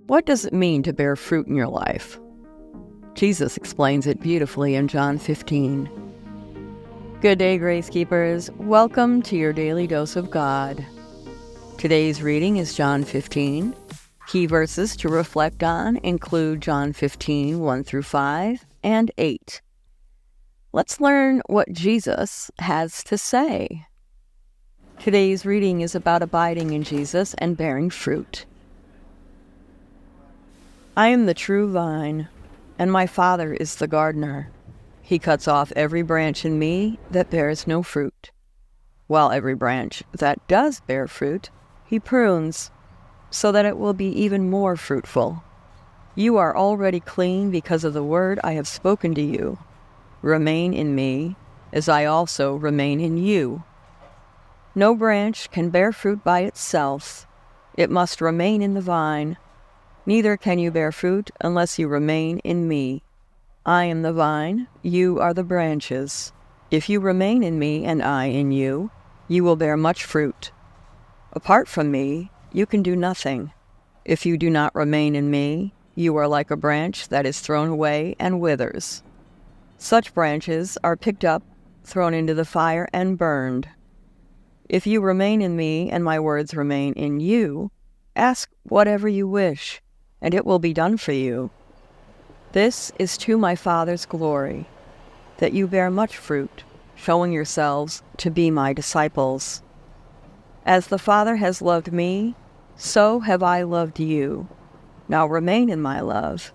What does it mean to bear fruit in your life? Jesus explains it beautifully in John 15. Good day, Grace Keepers. Welcome to your daily dose of God. Today's reading is John 15. Key verses to reflect on include John 15, 1 through 5, and 8. Let's learn what Jesus has to say. Today's reading is about abiding in Jesus and bearing fruit. I am the true vine, and my Father is the gardener. He cuts off every branch in me that bears no fruit, while every branch that does bear fruit, he prunes, so that it will be even more fruitful. You are already clean because of the word I have spoken to you. Remain in me, as I also remain in you. No branch can bear fruit by itself. It must remain in the vine. Neither can you bear fruit unless you remain in me. I am the vine, you are the branches. If you remain in me and I in you, you will bear much fruit. Apart from me, you can do nothing. If you do not remain in me, you are like a branch that is thrown away and withers. Such branches are picked up, thrown into the fire, and burned. If you remain in me and my words remain in you, ask whatever you wish, and it will be done for you. This is to my Father's glory, that you bear much fruit, showing yourselves to be my disciples. As the Father has loved me, so have I loved you. Now remain in my love.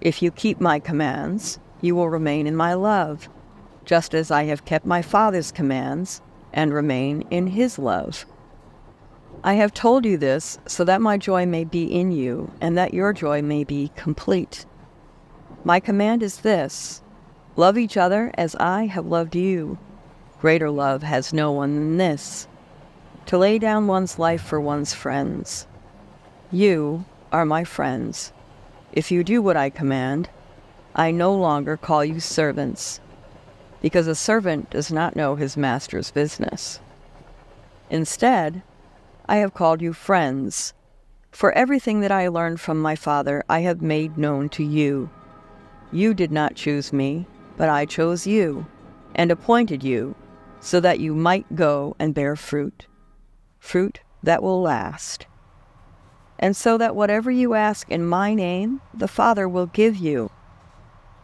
If you keep my commands, you will remain in my love, just as I have kept my Father's commands and remain in his love. I have told you this so that my joy may be in you and that your joy may be complete. My command is this: love each other as I have loved you. Greater love has no one than this, to lay down one's life for one's friends. You are my friends. If you do what I command, I no longer call you servants, because a servant does not know his master's business. Instead, I have called you friends, for everything that I learned from my Father I have made known to you. You did not choose me, but I chose you, and appointed you, so that you might go and bear fruit, fruit that will last. And so that whatever you ask in my name, the Father will give you.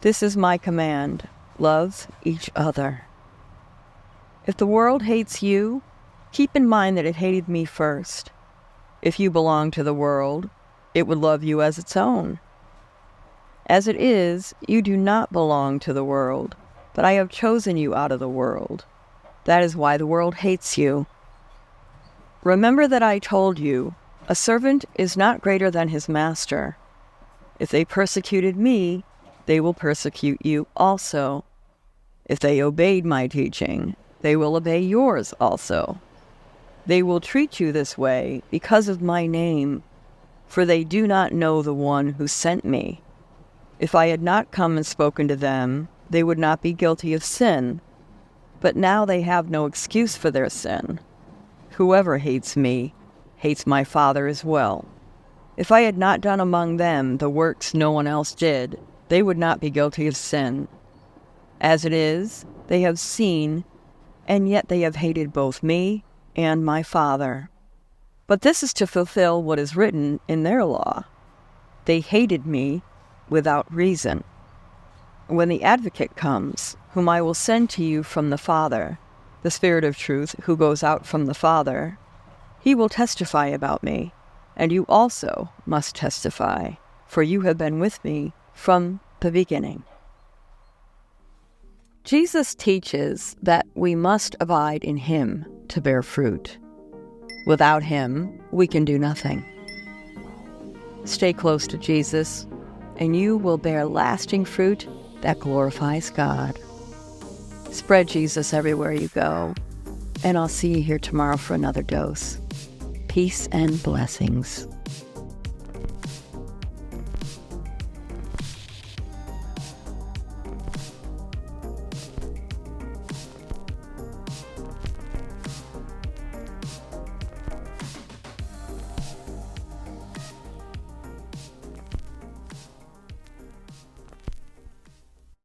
This is my command: love each other. If the world hates you, keep in mind that it hated me first. If you belong to the world, it would love you as its own. As it is, you do not belong to the world, but I have chosen you out of the world. That is why the world hates you. Remember that I told you, a servant is not greater than his master. If they persecuted me, they will persecute you also. If they obeyed my teaching, they will obey yours also. They will treat you this way because of my name, for they do not know the one who sent me. If I had not come and spoken to them, they would not be guilty of sin. But now they have no excuse for their sin. Whoever hates me hates my Father as well. If I had not done among them the works no one else did, they would not be guilty of sin. As it is, they have seen, and yet they have hated both me and my Father. But this is to fulfill what is written in their law: they hated me without reason. When the Advocate comes, whom I will send to you from the Father, the Spirit of truth who goes out from the Father, he will testify about me, and you also must testify, for you have been with me from the beginning. Jesus teaches that we must abide in him to bear fruit. Without him, we can do nothing. Stay close to Jesus, and you will bear lasting fruit that glorifies God. Spread Jesus everywhere you go, and I'll see you here tomorrow for another dose. Peace and blessings.